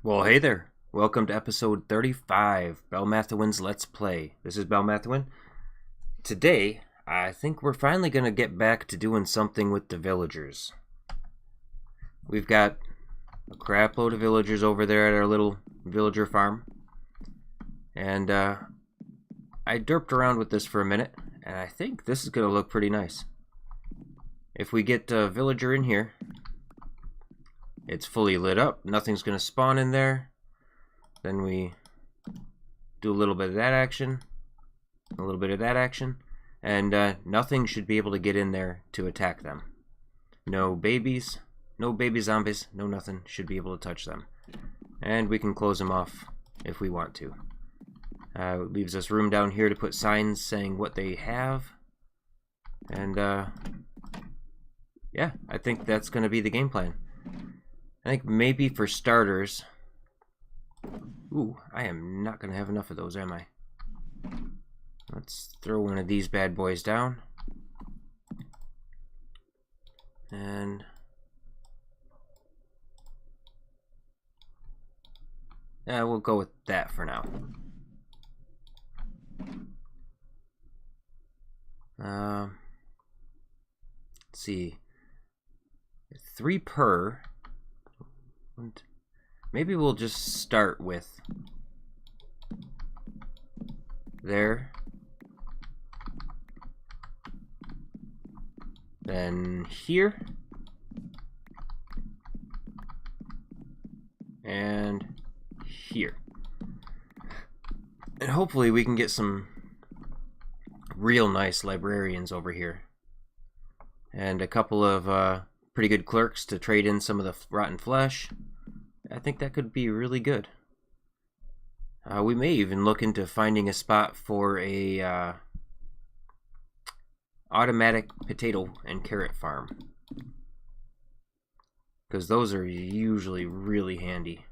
Well, hey there. Welcome to episode 35, Belmathuin's Let's Play. This is Belmathuin. Today, I think we're finally going to get back to doing something with the villagers. We've got a crap load of villagers over there at our little villager farm. And I derped around with this for a minute, and I think this is going to look pretty nice. If we get a villager in here, it's fully lit up, nothing's going to spawn in there. Then we do a little bit of that action, a little bit of that action, and nothing should be able to get in there to attack them. No babies, no baby zombies, no nothing should be able to touch them. And we can close them off if we want to. It leaves us room down here to put signs saying what they have. And yeah, I think that's going to be the game plan. I think maybe for starters... Ooh, I am not going to have enough of those, am I? Let's throw one of these bad boys down. And... yeah, we'll go with that for now. Let's see. 3 per... maybe we'll just start with there, then here, and here. And hopefully we can get some real nice librarians over here. And a couple of pretty good clerks to trade in some of the rotten flesh. I think that could be really good. We may even look into finding a spot for a automatic potato and carrot farm, because those are usually really handy.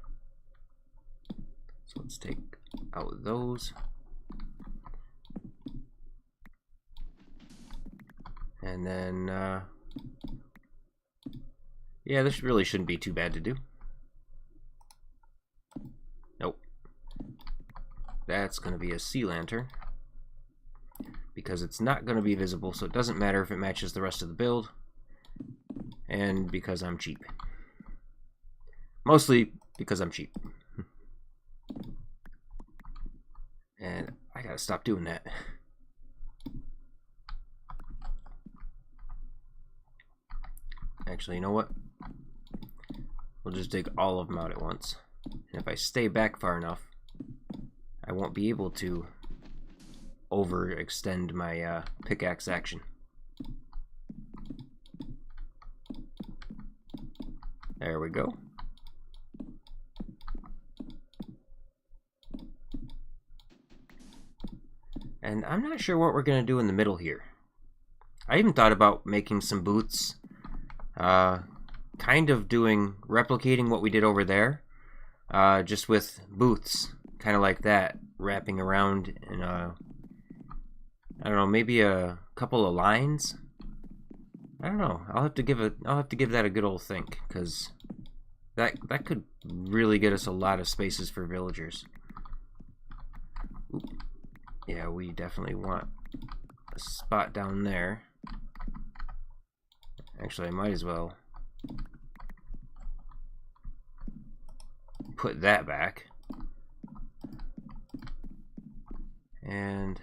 So let's take out those. And then, yeah, this really shouldn't be too bad to do. Nope. That's going to be a sea lantern, because it's not going to be visible, so it doesn't matter if it matches the rest of the build, and because I'm cheap. Mostly because I'm cheap. And I gotta stop doing that. Actually, you know what? We'll just dig all of them out at once. And if I stay back far enough, I won't be able to overextend my pickaxe action. There we go. And I'm not sure what we're going to do in the middle here. I even thought about making some booths. Kind of replicating what we did over there. Just with booths, kind of like that, wrapping around in I don't know, maybe a couple of lines. I don't know. I'll have to give that a good old think, because that could really get us a lot of spaces for villagers. Oop. Yeah, we definitely want a spot down there. Actually, I might as well put that back. And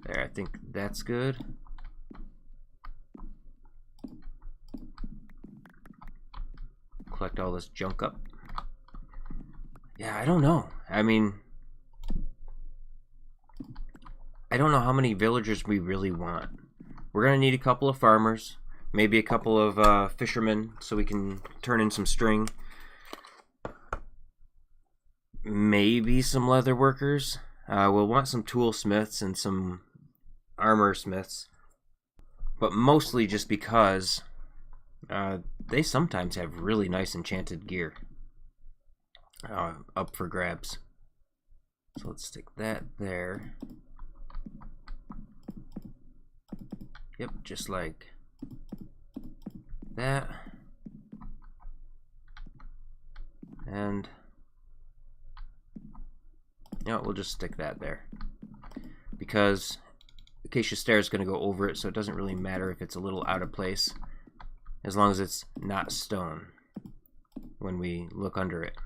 there, I think that's good. Collect all this junk up. Yeah, I don't know. I mean, I don't know how many villagers we really want. We're gonna need a couple of farmers, maybe a couple of fishermen, so we can turn in some string. Maybe some leather workers. We'll want some toolsmiths and some armor smiths, but mostly just because they sometimes have really nice enchanted gear up for grabs. So let's stick that there. Yep, just like that. And you know, we'll just stick that there, because acacia stair is going to go over it, so it doesn't really matter if it's a little out of place, as long as it's not stone when we look under it.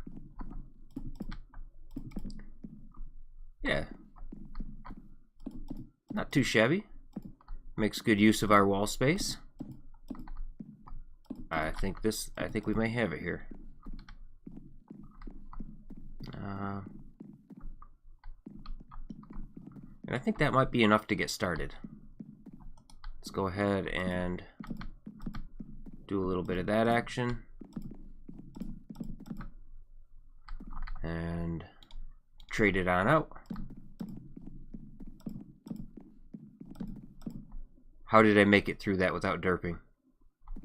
Yeah, not too shabby. Makes good use of our wall space. I think we may have it here. And I think that might be enough to get started. Let's go ahead and do a little bit of that action. And trade it on out. How did I make it through that without derping?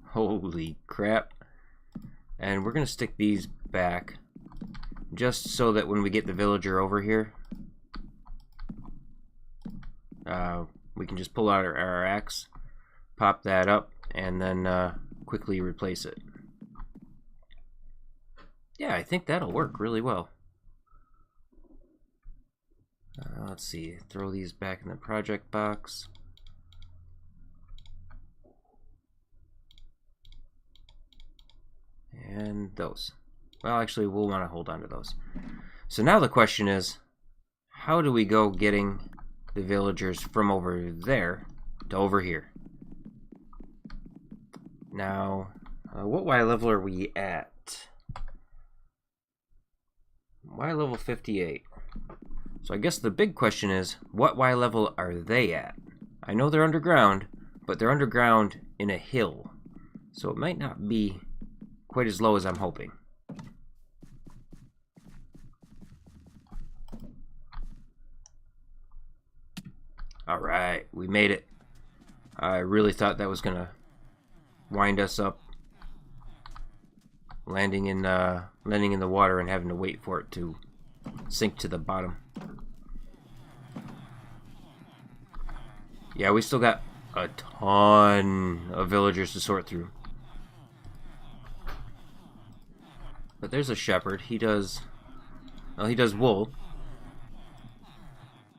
Holy crap. And we're going to stick these back just so that when we get the villager over here, we can just pull out our axe, pop that up, and then quickly replace it. Yeah, I think that'll work really well. Let's see, throw these back in the project box. And those. Well, actually, we'll want to hold on to those. So now the question is, how do we go getting the villagers from over there to over here? Now, what Y level are we at? Y level 58. So I guess the big question is, what Y level are they at? I know they're underground, but they're underground in a hill. So it might not be quite as low as I'm hoping. Alright, we made it. I really thought that was gonna wind us up landing in the water and having to wait for it to sink to the bottom. Yeah, we still got a ton of villagers to sort through. But there's a shepherd. He does wool.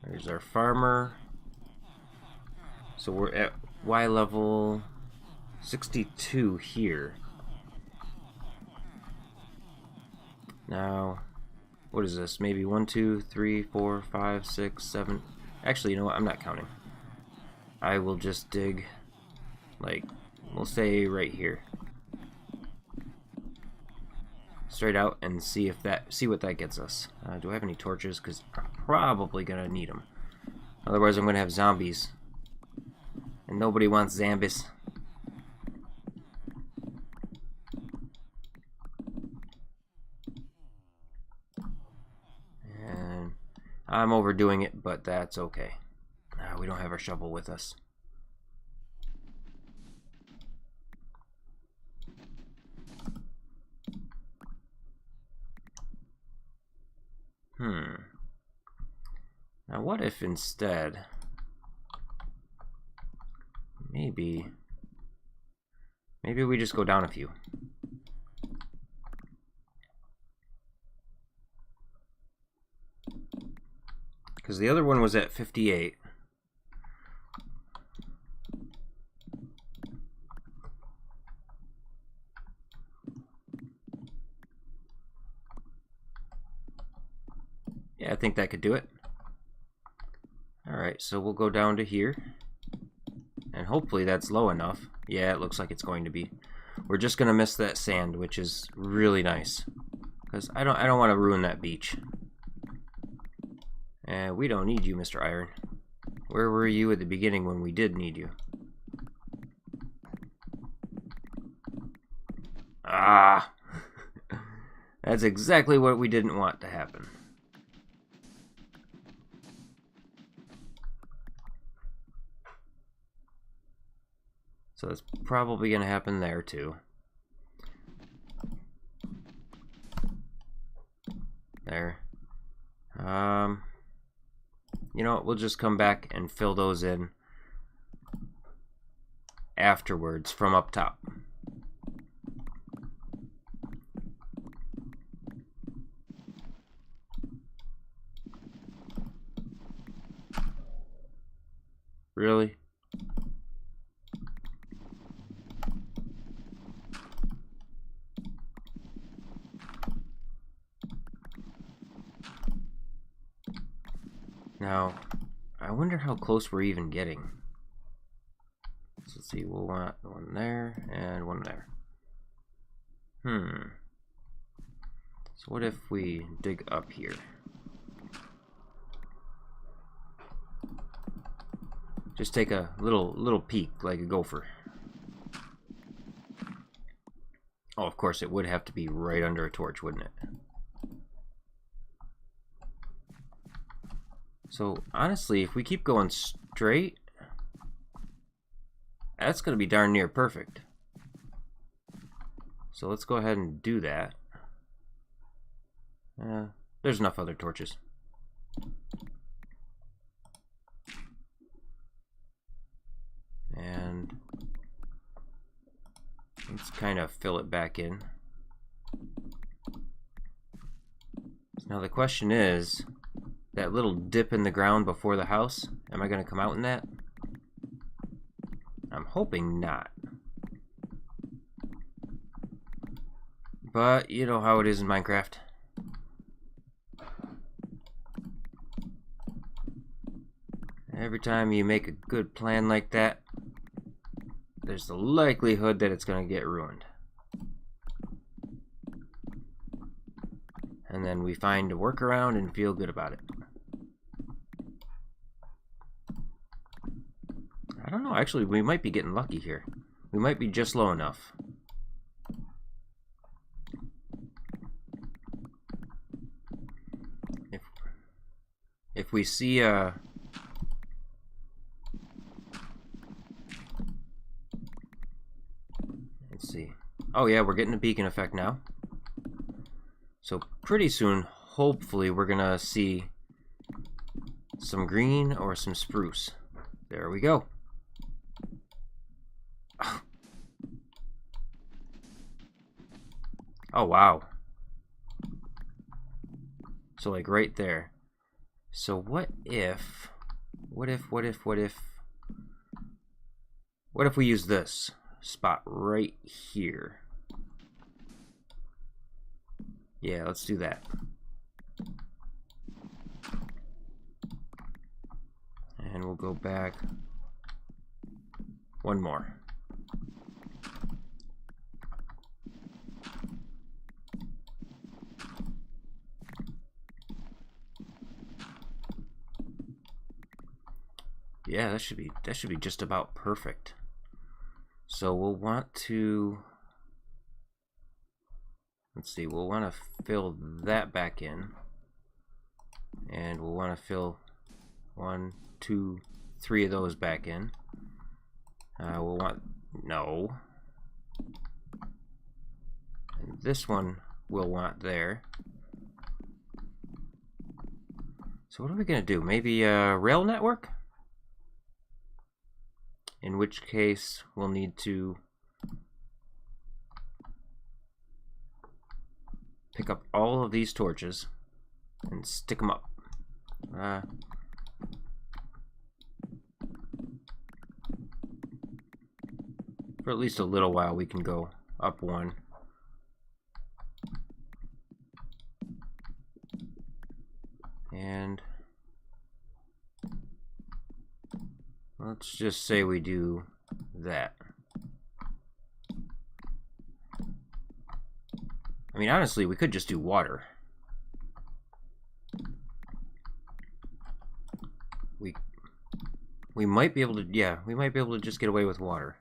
There's our farmer. So we're at Y level 62 here. Now, what is this? Maybe 1, 2, 3, 4, 5, 6, 7. Actually, you know what? I'm not counting. I will just dig, like, we'll say right here. Straight out and see what that gets us. Do I have any torches? Because I'm probably gonna need them. Otherwise, I'm gonna have zombies, and nobody wants zombies. And I'm overdoing it, but that's okay. We don't have our shovel with us. Now what if instead, maybe we just go down a few. Because the other one was at 58. Yeah, I think that could do it. Alright, so we'll go down to here. And hopefully that's low enough. Yeah, it looks like it's going to be. We're just going to miss that sand, which is really nice. Because I don't want to ruin that beach. And we don't need you, Mr. Iron. Where were you at the beginning when we did need you? Ah! That's exactly what we didn't want to happen. So that's probably going to happen there too. There. You know what, we'll just come back and fill those in afterwards from up top. Really? Now, I wonder how close we're even getting. So let's see, we'll want one there and one there. So what if we dig up here? Just take a little peek like a gopher. Oh, of course it would have to be right under a torch, wouldn't it? So honestly, if we keep going straight, that's going to be darn near perfect. So let's go ahead and do that. There's enough other torches. And let's kind of fill it back in. Now the question is, that little dip in the ground before the house, am I going to come out in that? I'm hoping not. But you know how it is in Minecraft. Every time you make a good plan like that, there's the likelihood that it's going to get ruined. And then we find a workaround and feel good about it. I don't know, actually we might be getting lucky here. We might be just low enough. If we see let's see. Oh yeah, we're getting a beacon effect now. So pretty soon, hopefully, we're gonna see some green or some spruce. There we go. Oh wow. So like right there. So what if we use this spot right here? Yeah, let's do that. And we'll go back one more. Yeah, that should be just about perfect. So we'll want to, let's see, we'll want to fill that back in, and we'll want to fill 1, 2, 3 of those back in. We'll want, no, and this one we'll want there. So what are we gonna do? Maybe a rail network? In which case we'll need to pick up all of these torches and stick them up. For at least a little while we can go up one. And let's just say we do that. I mean, honestly, we could just do water. We might be able to, yeah, we might be able to just get away with water.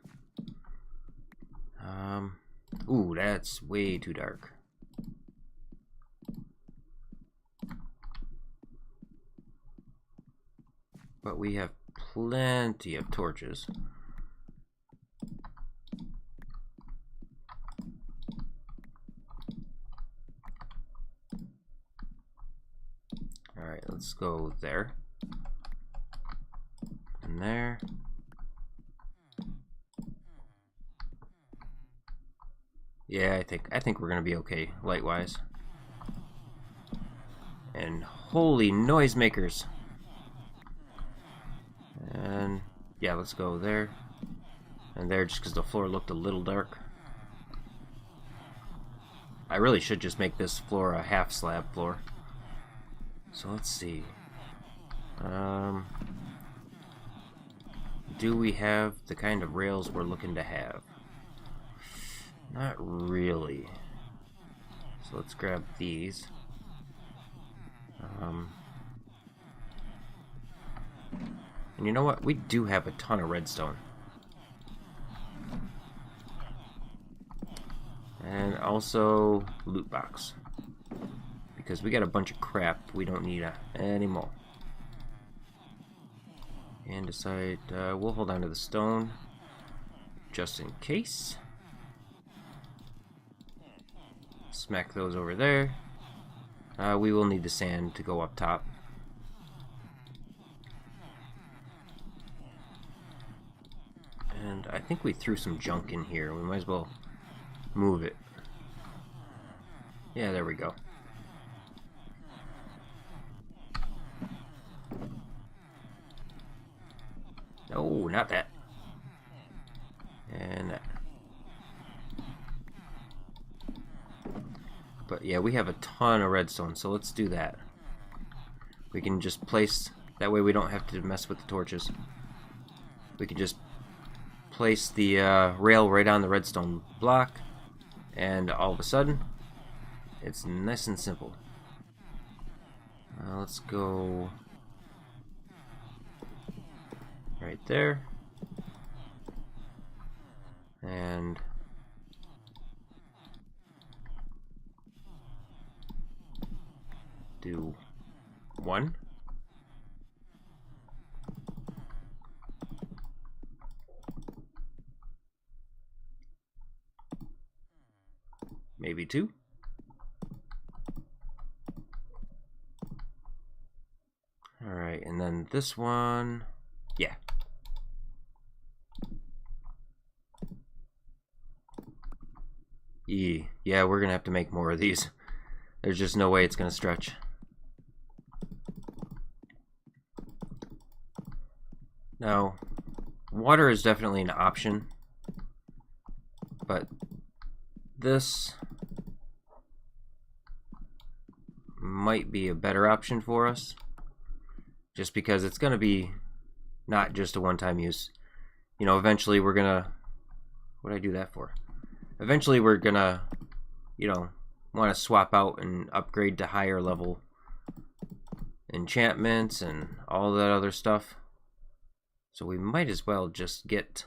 Ooh, that's way too dark. But we have plenty of torches. Alright, let's go there. And there. Yeah, I think we're gonna be okay, light-wise. And holy noisemakers. And Yeah, let's go there and there just because the floor looked a little dark. I really should just make this floor a half slab floor. So let's see. Do we have the kind of rails we're looking to have? Not really. So let's grab these. And you know what? We do have a ton of redstone. And also loot box. Because we got a bunch of crap we don't need anymore. And decide we'll hold on to the stone just in case. Smack those over there. We will need the sand to go up top. And I think we threw some junk in here. We might as well move it. Yeah, there we go. No, not that. And that. But yeah, we have a ton of redstone, so let's do that. We can just place, that way we don't have to mess with the torches. We can just place the rail right on the redstone block, and all of a sudden, it's nice and simple. Let's go right there. And do one. Maybe two. Alright, and then this one, yeah. Yeah, we're gonna have to make more of these. There's just no way it's gonna stretch. Now, water is definitely an option, but this might be a better option for us, just because it's gonna be not just a one-time use. You know, eventually we're gonna, what did I do that for? Eventually we're gonna, you know, want to swap out and upgrade to higher level enchantments and all that other stuff. So we might as well just get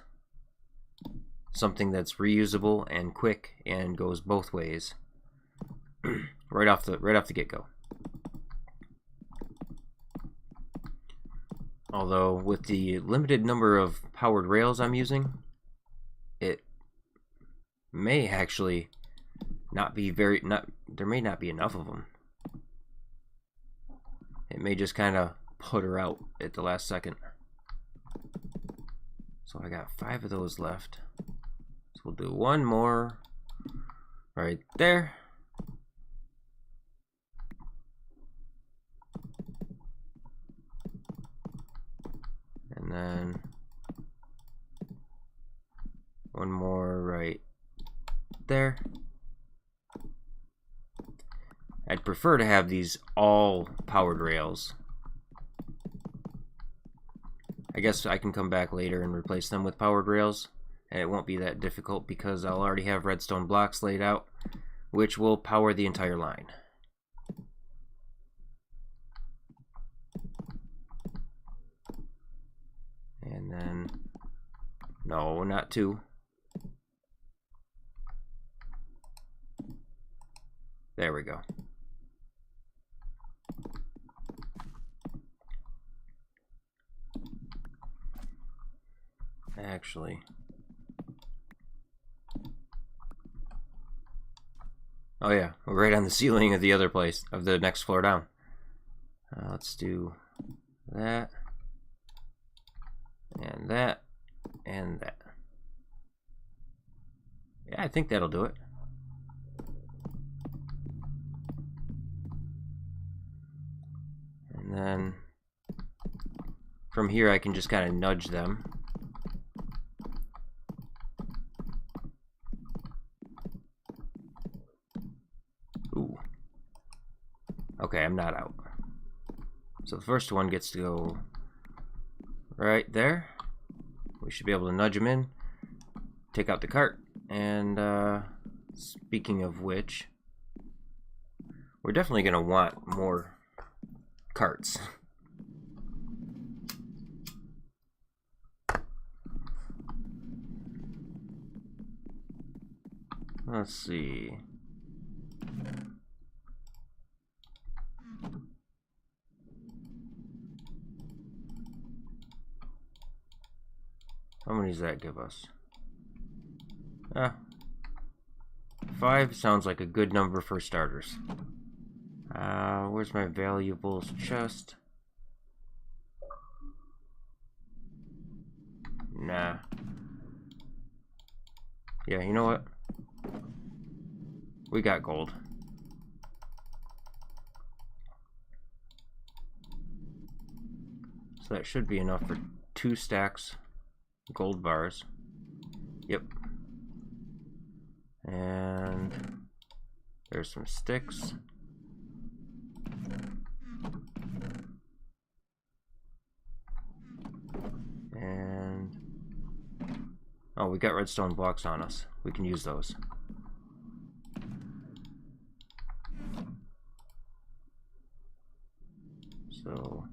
something that's reusable and quick and goes both ways right off the get-go. Although with the limited number of powered rails I'm using, it may actually not be there may not be enough of them. It may just kind of put her out at the last second. So I got 5 of those left. So we'll do one more right there. And then one more right there. I'd prefer to have these all powered rails. I guess I can come back later and replace them with powered rails, and it won't be that difficult because I'll already have redstone blocks laid out, which will power the entire line. And then, no, not 2. There we go. Actually, oh yeah, we're right on the ceiling of the other place, of the next floor down. Let's do that, and that, and that. Yeah, I think that'll do it. And then from here I can just kind of nudge them. Okay, I'm not out. So the first one gets to go right there. We should be able to nudge him in, take out the cart, and speaking of which, we're definitely going to want more carts. Let's see. How many does that give us? 5 sounds like a good number for starters. Where's my valuables chest? Nah. Yeah, you know what? We got gold. So that should be enough for 2 stacks gold bars. Yep. And there's some sticks. And oh, we got redstone blocks on us. We can use those. So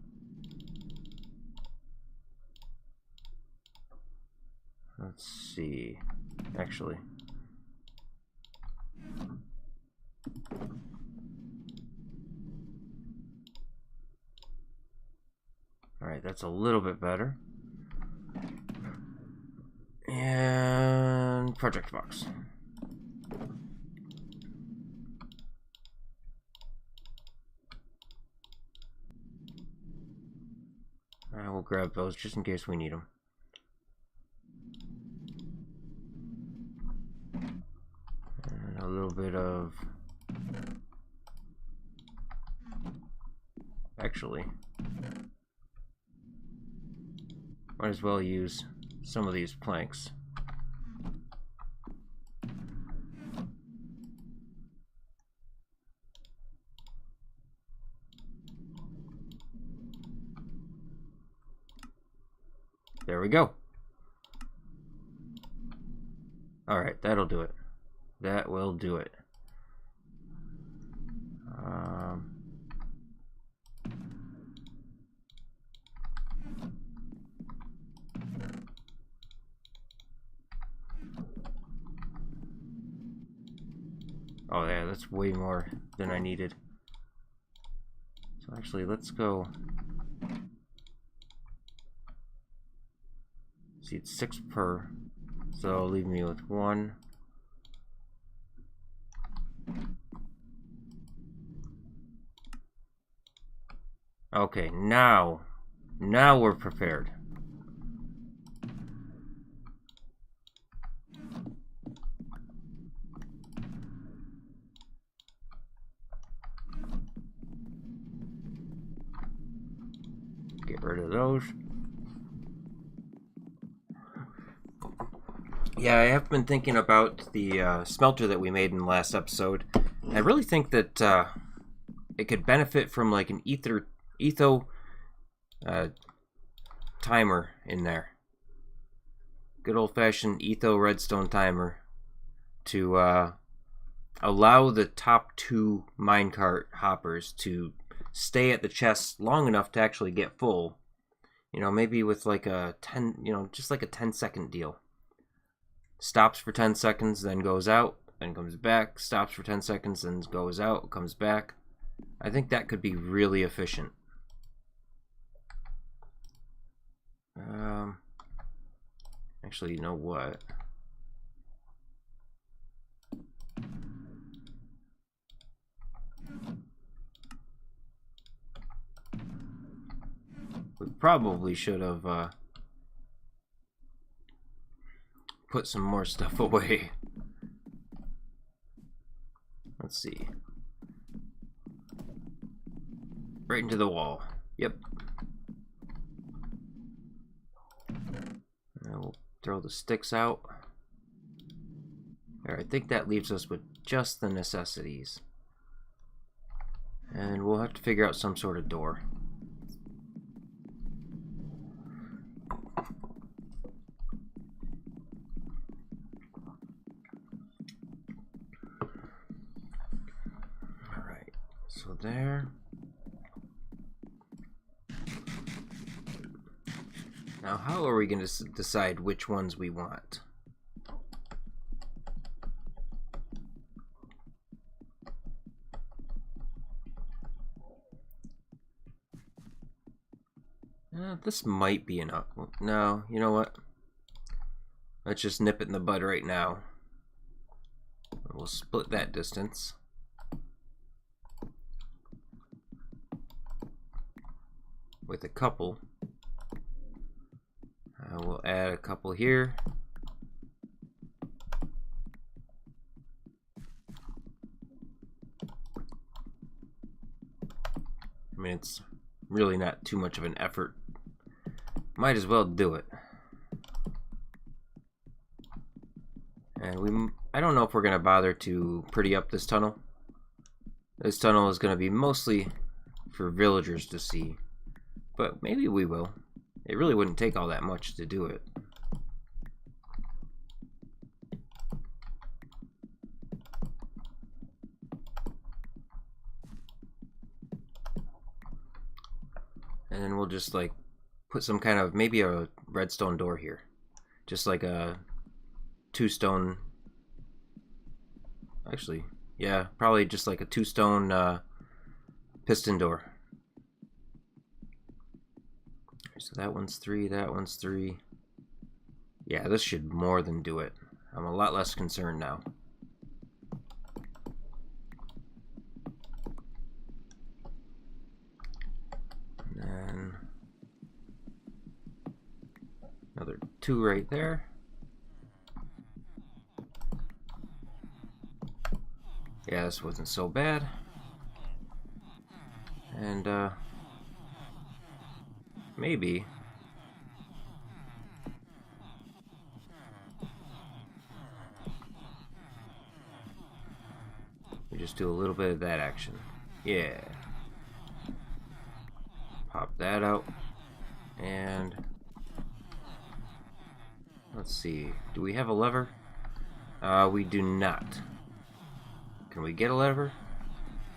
let's see. Actually, all right, that's a little bit better. And project box. We'll grab those just in case we need them. And a little bit of... Actually, might as well use some of these planks. There we go. Alright, that'll do it. That will do it. Oh yeah, that's way more than I needed. So actually, let's go... See, it's 6 per, so it'll leave me with 1. Okay, now we're prepared. Get rid of those. Yeah, I have been thinking about the smelter that we made in the last episode. I really think that it could benefit from like an etho timer in there. Good old-fashioned etho redstone timer to allow the top 2 minecart hoppers to stay at the chest long enough to actually get full. You know, maybe with like a 10, just like a 10-second deal. Stops for 10 seconds, then goes out, then comes back, stops for 10 seconds, then goes out, comes back. I think that could be really efficient. Actually, you know what? We probably should have put some more stuff away. Let's see. Right into the wall. Yep. And we'll throw the sticks out. There, I think that leaves us with just the necessities. And we'll have to figure out some sort of door. Alright, so there. Now, how are we going to decide which ones we want? This might be enough. No, you know what? Let's just nip it in the bud right now. We'll split that distance. With a couple. We'll add a couple here. I mean, it's really not too much of an effort. Might as well do it. And I don't know if we're going to bother to pretty up this tunnel. This tunnel is going to be mostly for villagers to see. But maybe we will. It really wouldn't take all that much to do it. And then we'll just like put some kind of, maybe a redstone door here. Just like a 2-stone, actually, yeah, probably just like a 2-stone piston door. So that one's 3, that one's 3. Yeah, this should more than do it. I'm a lot less concerned now. And then another 2 right there. Yeah, this wasn't so bad. And maybe we just do a little bit of that action. Yeah. Pop that out. And let's see. Do we have a lever? We do not. Can we get a lever?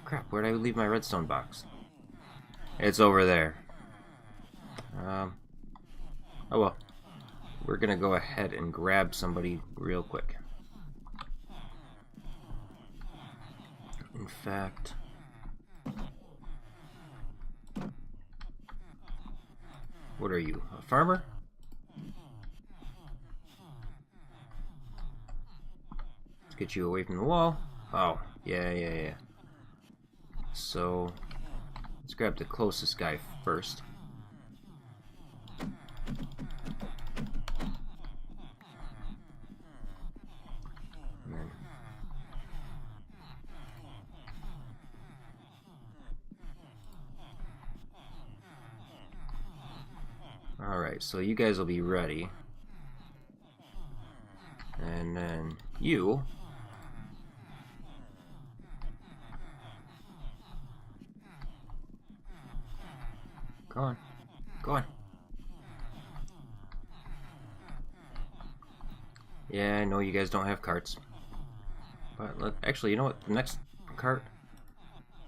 Crap, where did I leave my redstone box? It's over there. Oh well. We're gonna go ahead and grab somebody real quick. In fact, what are you, a farmer? Let's get you away from the wall. Oh, yeah. So, let's grab the closest guy first. Alright, so you guys will be ready. And then you... Go on. Go on. Yeah, I know you guys don't have carts. But actually, you know what? The next cart...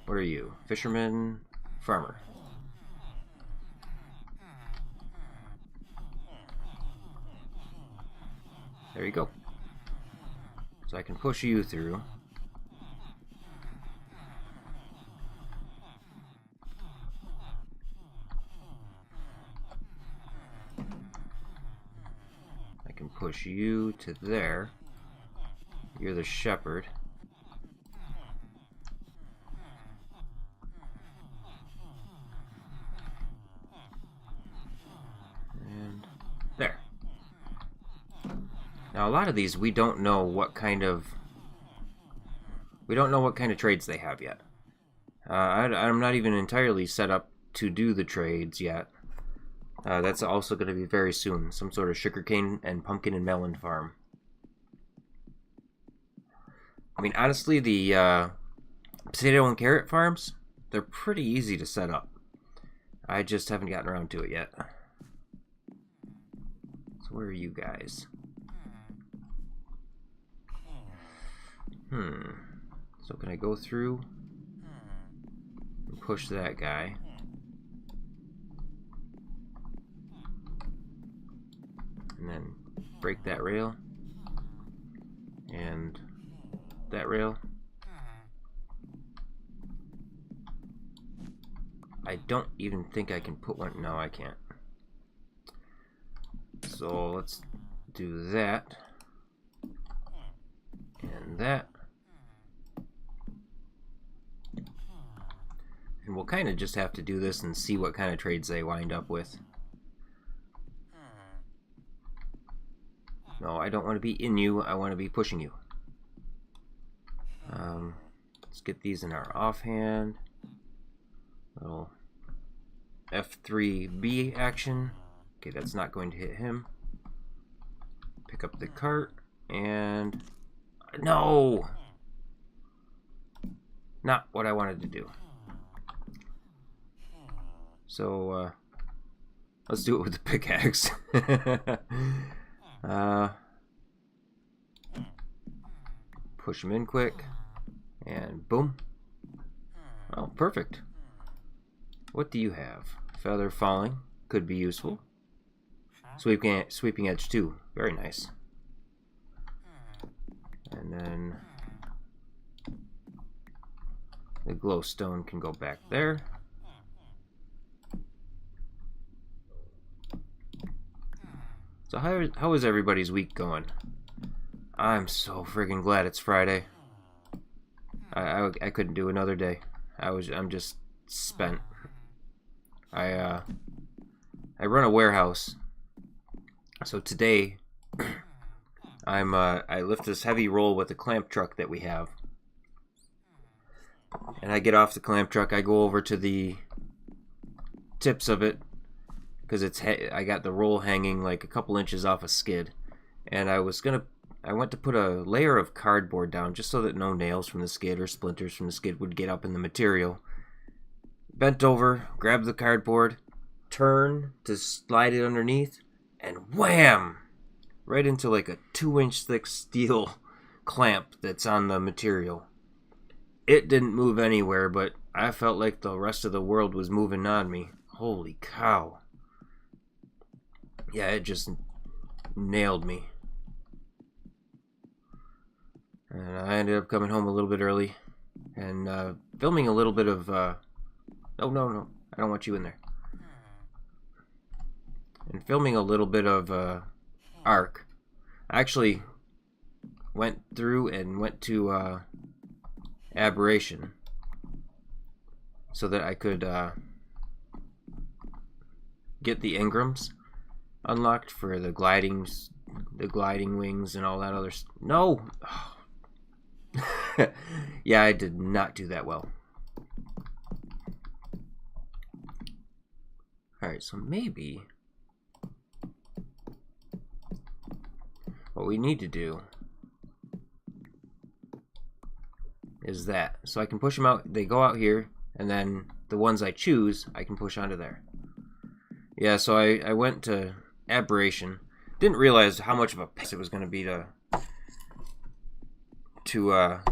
What are you? Fisherman? Farmer. There you go. So I can push you through. I can push you to there. You're the shepherd. And there. Now a lot of these we don't know what kind of trades they have yet. I'm not even entirely set up to do the trades yet. That's also going to be very soon. Some sort of sugarcane and pumpkin and melon farm. I mean, honestly, the potato and carrot farms, they're pretty easy to set up. I just haven't gotten around to it yet. So where are you guys? So can I go through and push that guy? And then break that rail. And that rail. I don't even think I can put one. No, I can't. So let's do that. And that. And we'll kind of just have to do this and see what kind of trades they wind up with. No, I don't want to be in you. I want to be pushing you. Let's get these in our offhand. Little F3B action. Okay, that's not going to hit him. Pick up the cart and... No! Not what I wanted to do. So, let's do it with the pickaxe. Push him in quick. And boom. Oh, perfect. What do you have? Feather falling. Could be useful. Sweeping edge too. Very nice. And then the glowstone can go back there. So how is everybody's week going? I'm so friggin' glad it's Friday. I couldn't do another day. I'm just spent. I run a warehouse. So today I lift this heavy roll with the clamp truck that we have. And I get off the clamp truck, I go over to the tips of it because I got the roll hanging like a couple inches off a skid. And I went to put a layer of cardboard down just so that no nails from the skid or splinters from the skid would get up in the material. Bent over, grabbed the cardboard, turn to slide it underneath, and wham! Right into like a 2-inch thick steel clamp that's on the material. It didn't move anywhere, but I felt like the rest of the world was moving on me. Holy cow. Yeah, it just nailed me. And I ended up coming home a little bit early and filming a little bit of... No, I don't want you in there. And filming a little bit of Ark. I actually went through and went to Aberration so that I could get the Ingrams unlocked for the gliding wings and all that other stuff. No! Yeah, I did not do that well. Alright, so maybe what we need to do is that. So I can push them out, they go out here, and then the ones I choose, I can push onto there. Yeah, so I went to Aberration. Didn't realize how much of a piss it was going to be to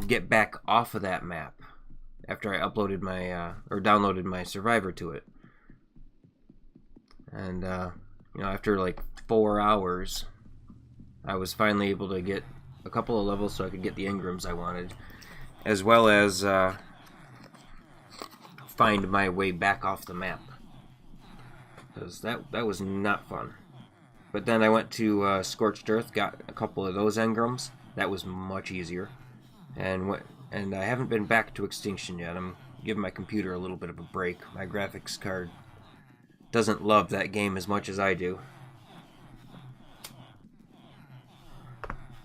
get back off of that map after I uploaded my, or downloaded my Survivor to it. And, you know, after like 4 hours, I was finally able to get a couple of levels so I could get the Ingrams I wanted, as well as find my way back off the map. Because that was not fun. But then I went to Scorched Earth, got a couple of those Engrams. That was much easier. And I haven't been back to Extinction yet. I'm giving my computer a little bit of a break. My graphics card doesn't love that game as much as I do.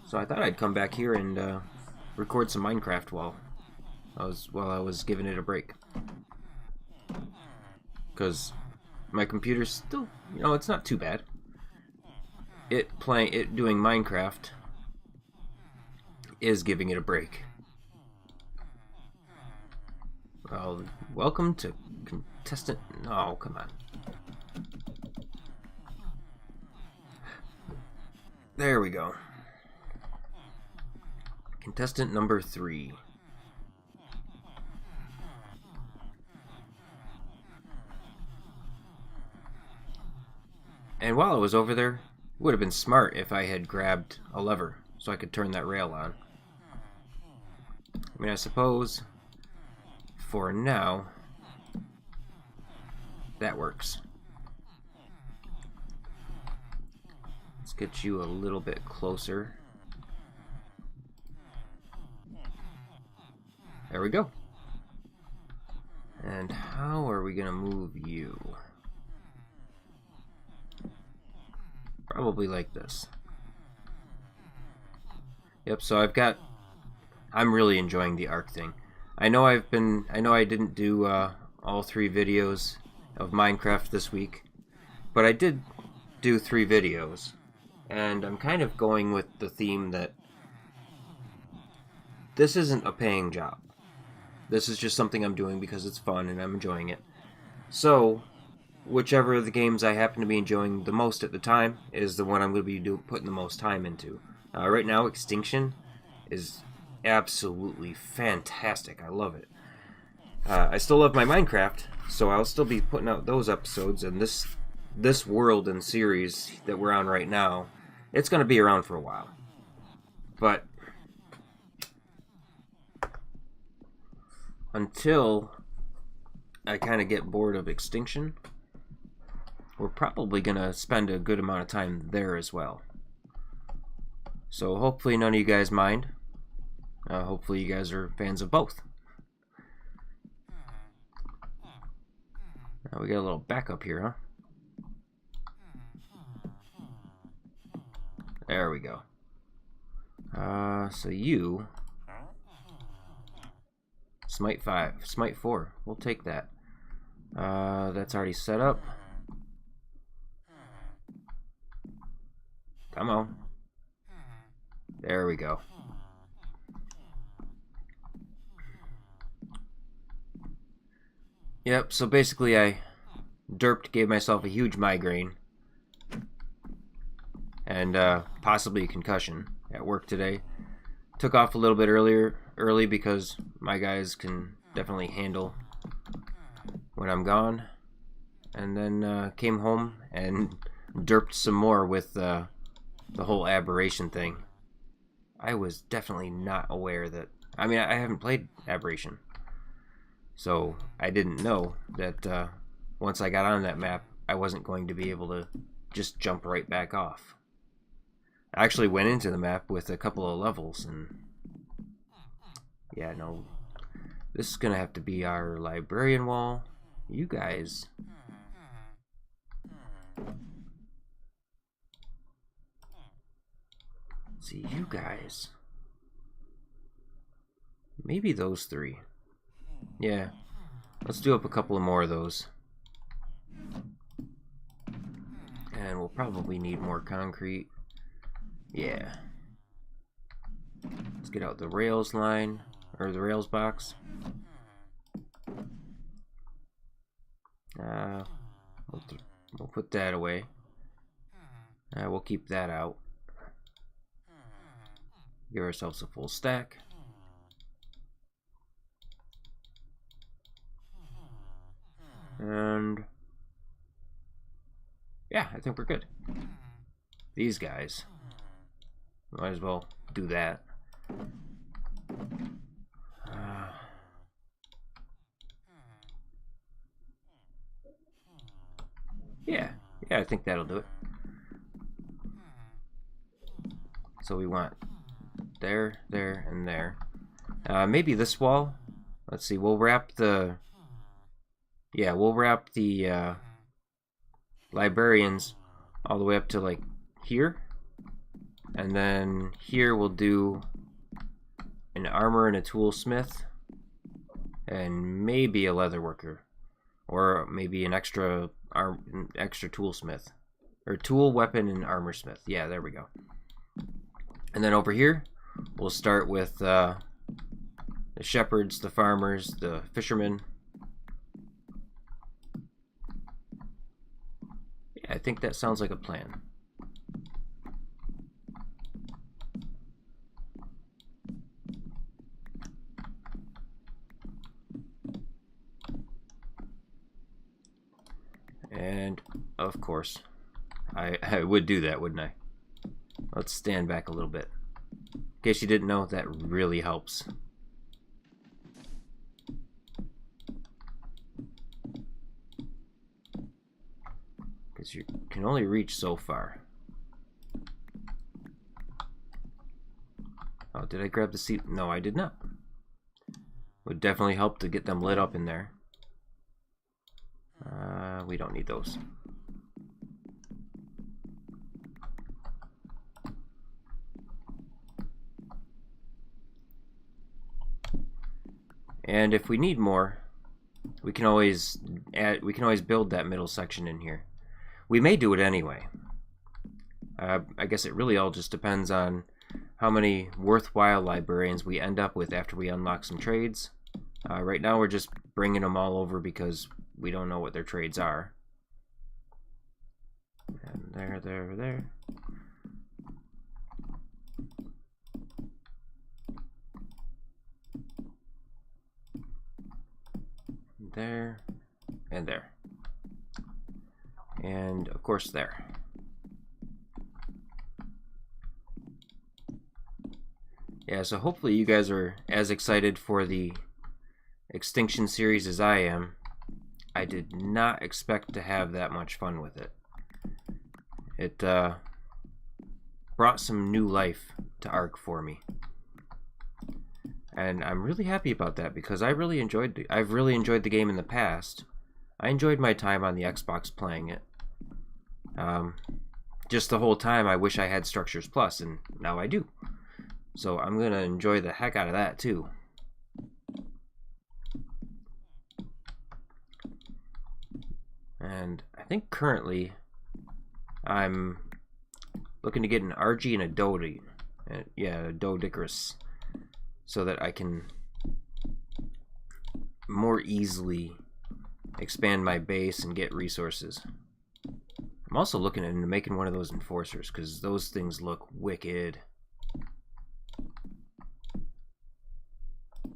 So I thought I'd come back here and record some Minecraft while I was giving it a break. Because my computer's still, you know, it's not too bad. It doing Minecraft is giving it a break. Well, Welcome to contestant... Oh, come on. There we go. Contestant number 3. And while I was over there, it would have been smart if I had grabbed a lever so I could turn that rail on. I mean, I suppose for now that works. Let's get you a little bit closer. There we go. And how are we gonna move you? Probably like this. Yep, so I'm really enjoying the arc thing. I know I didn't do all 3 videos of Minecraft this week, but I did do 3 videos, and I'm kind of going with the theme that this isn't a paying job. This is just something I'm doing because it's fun and I'm enjoying it. So, whichever of the games I happen to be enjoying the most at the time is the one I'm going to be putting the most time into. Right now, Extinction is absolutely fantastic. I love it. I still love my Minecraft, so I'll still be putting out those episodes, and this world and series that we're on right now, it's going to be around for a while. But until I kind of get bored of Extinction, we're probably going to spend a good amount of time there as well. So hopefully none of you guys mind. Hopefully you guys are fans of both. Now we got a little backup here, huh? There we go. So you... Smite 5. Smite 4. We'll take that. That's already set up. Come on. There we go. Yep, so basically I gave myself a huge migraine and possibly a concussion at work today. Took off a little bit early because my guys can definitely handle when I'm gone. And then came home and derped some more with the whole aberration thing. I was definitely not aware that... I mean, I haven't played Aberration. So I didn't know that once I got on that map, I wasn't going to be able to just jump right back off. I actually went into the map with a couple of levels, and yeah, no, this is gonna have to be our librarian wall. You guys, see, you guys, maybe those 3. Yeah, let's do up a couple of more of those. And we'll probably need more concrete. Yeah. Let's get out the rails line, or the rails box. We'll put that away. We'll keep that out. Give ourselves a full stack. And yeah, I think we're good. These guys, might as well do that. Yeah, I think that'll do it. So we want there, there, and there. Maybe this wall. Let's see, we'll wrap the... Yeah, we'll wrap the librarians all the way up to like here. And then here we'll do an armor and a toolsmith. And maybe a leather worker. Or maybe an extra toolsmith. Or tool, weapon, and armor smith. Yeah, there we go. And then over here, we'll start with the shepherds, the farmers, the fishermen, I think that sounds like a plan. And, of course, I would do that, wouldn't I? Let's stand back a little bit. In case you didn't know, that really helps. Because you can only reach so far. Oh, did I grab the seat? No, I did not. Would definitely help to get them lit up in there. We don't need those. And if we need more, we can always build that middle section in here. We may do it anyway. I guess it really all just depends on how many worthwhile librarians we end up with after we unlock some trades. Right now we're just bringing them all over because we don't know what their trades are. And there. There, and there. And, of course, there. Yeah, so hopefully you guys are as excited for the Extinction series as I am. I did not expect to have that much fun with it. It brought some new life to Ark for me. And I'm really happy about that because I've really enjoyed the game in the past. I enjoyed my time on the Xbox playing it. Just the whole time I wish I had Structures Plus, and now I do. So I'm gonna enjoy the heck out of that too. And I think currently I'm looking to get an RG and a Dodi. Yeah, a Dodicarus. So that I can more easily expand my base and get resources. I'm also looking into making one of those enforcers because those things look wicked.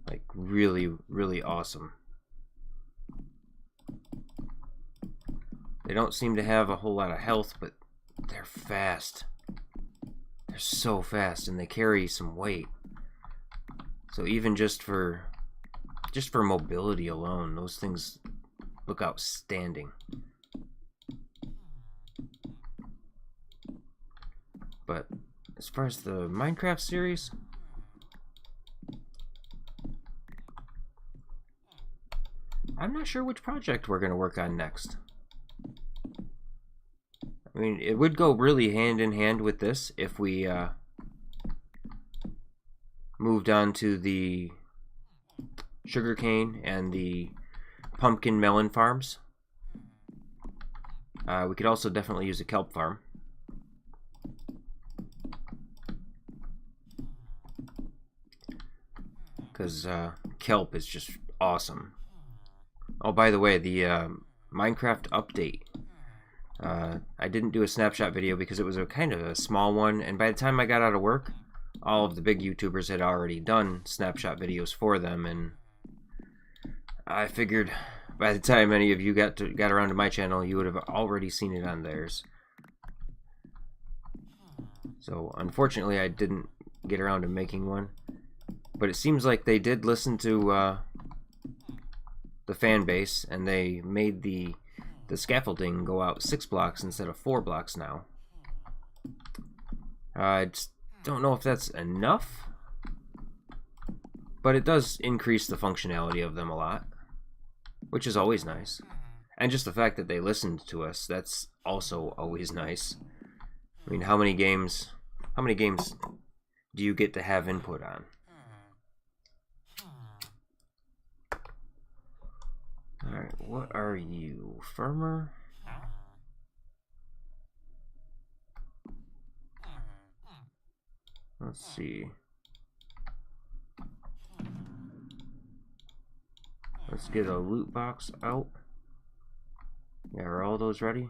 Like really, really awesome. They don't seem to have a whole lot of health, but they're fast. They're so fast and they carry some weight. So even just for mobility alone, those things look outstanding. But as far as the Minecraft series, I'm not sure which project we're going to work on next. I mean, it would go really hand in hand with this if we moved on to the sugarcane and the pumpkin melon farms. We could also definitely use a kelp farm. Because kelp is just awesome. Oh, by the way, the Minecraft update. I didn't do a snapshot video because it was a kind of a small one, and by the time I got out of work, all of the big YouTubers had already done snapshot videos for them, and I figured by the time any of you got around to my channel, you would have already seen it on theirs. So unfortunately, I didn't get around to making one, but it seems like they did listen to the fan base, and they made the scaffolding go out 6 blocks instead of 4 blocks now. I just don't know if that's enough, but it does increase the functionality of them a lot, which is always nice. And just the fact that they listened to us, that's also always nice. I mean, how many games do you get to have input on? Alright, what are you? Firmer? Let's see. Let's get a loot box out. Yeah, are all those ready?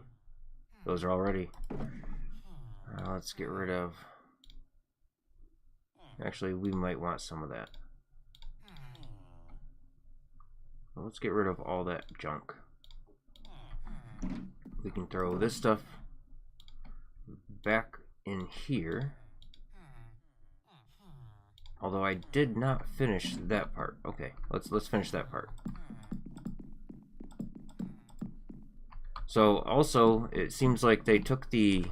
those are all ready. Let's get rid of... Actually, we might want some of that. Well, let's get rid of all that junk. We can throw this stuff back in here. Although I did not finish that part. Okay, let's finish that part. So also, it seems like they took the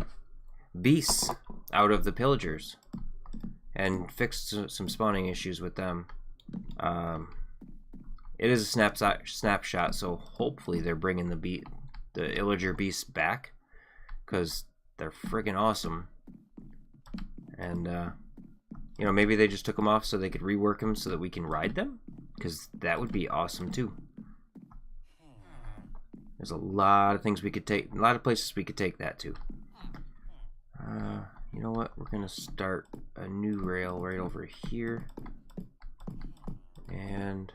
beasts out of the pillagers and fixed some spawning issues with them. It is a snapshot, so hopefully they're bringing the illager beasts back, because they're friggin' awesome. And you know, maybe they just took them off so they could rework them so that we can ride them, because that would be awesome too. There's a lot of things we could take, a lot of places we could take that to. You know what? We're gonna start a new rail right over here and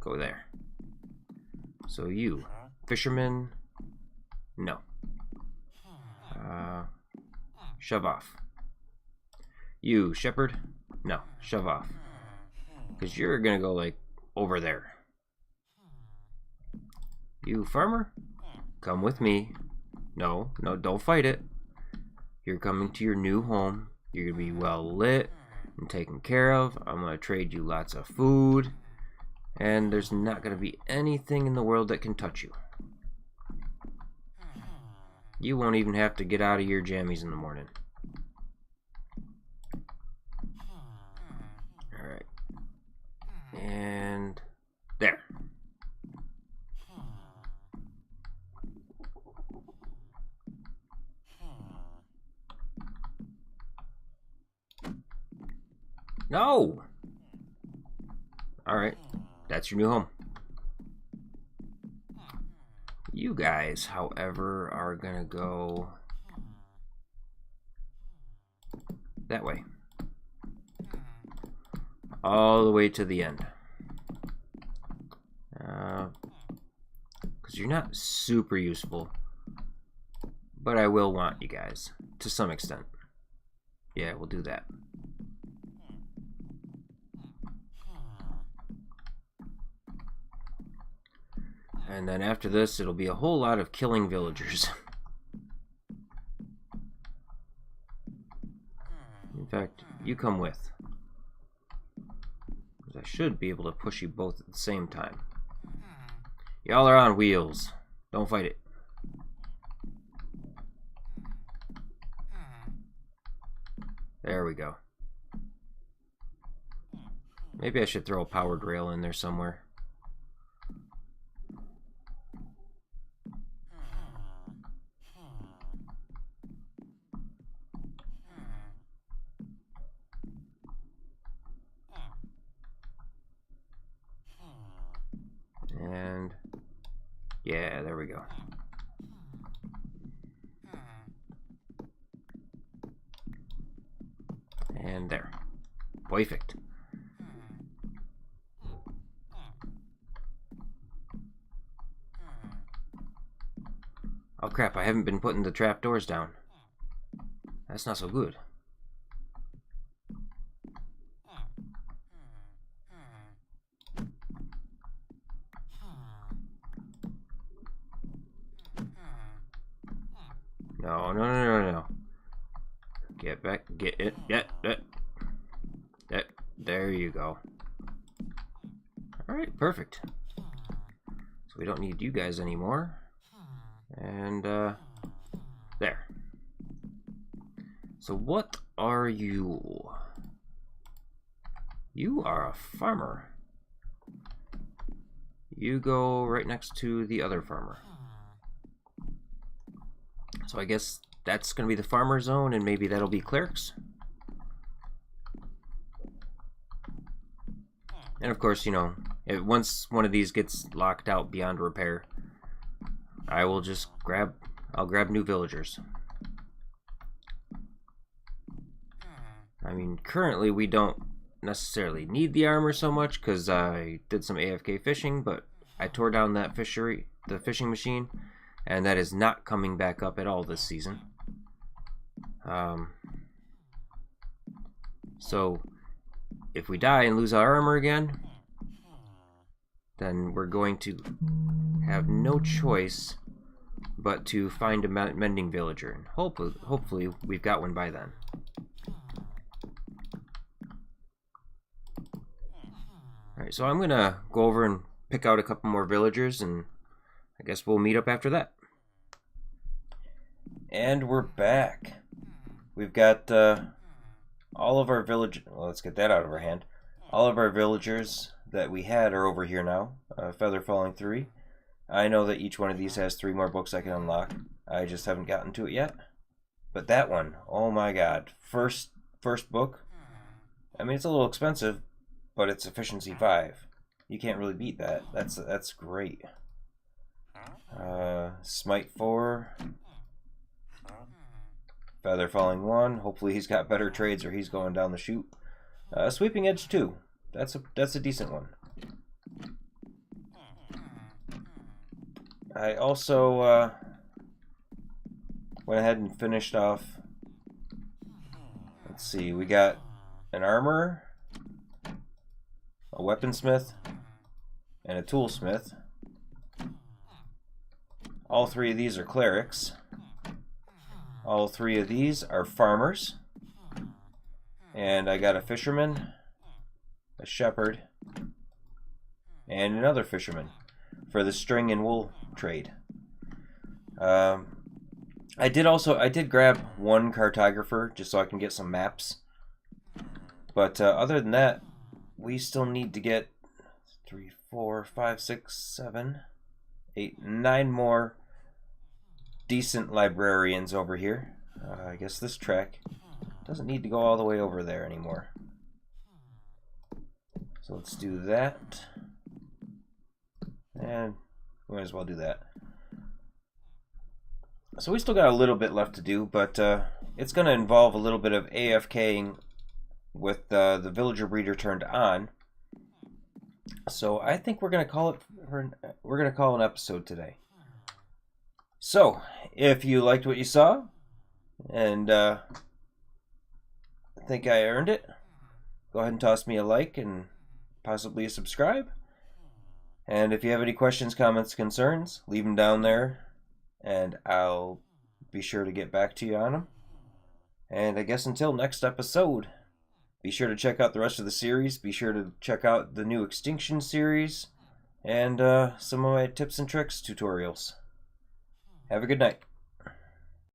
go there. So you, fisherman, no. Shove off. You, shepherd, no, shove off. Because you're gonna go like over there. You, farmer, come with me. No, don't fight it. You're coming to your new home. You're gonna be well lit and taken care of. I'm gonna trade you lots of food. And there's not gonna be anything in the world that can touch you. You won't even have to get out of your jammies in the morning. Alright. And there. No! Alright. That's your new home. You guys, however, are gonna go that way. All the way to the end. Because you're not super useful. But I will want you guys, to some extent. Yeah, we'll do that. And then after this, it'll be a whole lot of killing villagers. In fact, you come with. Because I should be able to push you both at the same time. Y'all are on wheels. Don't fight it. There we go. Maybe I should throw a powered rail in there somewhere. And yeah, there we go. And there. Perfect. Oh crap, I haven't been putting the trapdoors down. That's not so good. No. Get back, get it, there you go. Alright, perfect. So we don't need you guys anymore. And, there. So what are you? You are a farmer. You go right next to the other farmer. So I guess that's going to be the farmer zone, and maybe that'll be clerics. And of course, you know, once one of these gets locked out beyond repair, I will just I'll grab new villagers. I mean, currently we don't necessarily need the armor so much because I did some AFK fishing, but I tore down that the fishing machine, and that is not coming back up at all this season. So if we die and lose our armor again, then we're going to have no choice but to find a mending villager. And hopefully we've got one by then. Alright, so I'm going to go over and pick out a couple more villagers, and I guess we'll meet up after that. And we're back. We've got all of our village. Well, let's get that out of our hand. All of our villagers that we had are over here now. Feather Falling 3. I know that each one of these has 3 more books I can unlock. I just haven't gotten to it yet. But that one, oh my god. First book. I mean, it's a little expensive, but it's efficiency 5. You can't really beat that. That's great. Smite 4. Feather Falling 1. Hopefully he's got better trades or he's going down the chute. Sweeping Edge 2. That's a decent one. I also went ahead and finished off. Let's see, we got an armorer, a weaponsmith, and a toolsmith. All 3 of these are clerics. All 3 of these are farmers. And I got a fisherman, a shepherd, and another fisherman for the string and wool trade. I did grab one cartographer just so I can get some maps. But other than that, we still need to get 3, 4, 5, 6, 7, 8, 9 more decent librarians over here. I guess this track doesn't need to go all the way over there anymore. So let's do that. And we might as well do that. So we still got a little bit left to do, but it's going to involve a little bit of AFKing with the villager breeder turned on. So I think we're going to call an episode today. So if you liked what you saw and think I earned it, go ahead and toss me a like and possibly a subscribe. And if you have any questions, comments, concerns, leave them down there, and I'll be sure to get back to you on them. And I guess until next episode, be sure to check out the rest of the series. Be sure to check out the new Extinction series and some of my tips and tricks tutorials. Have a good night.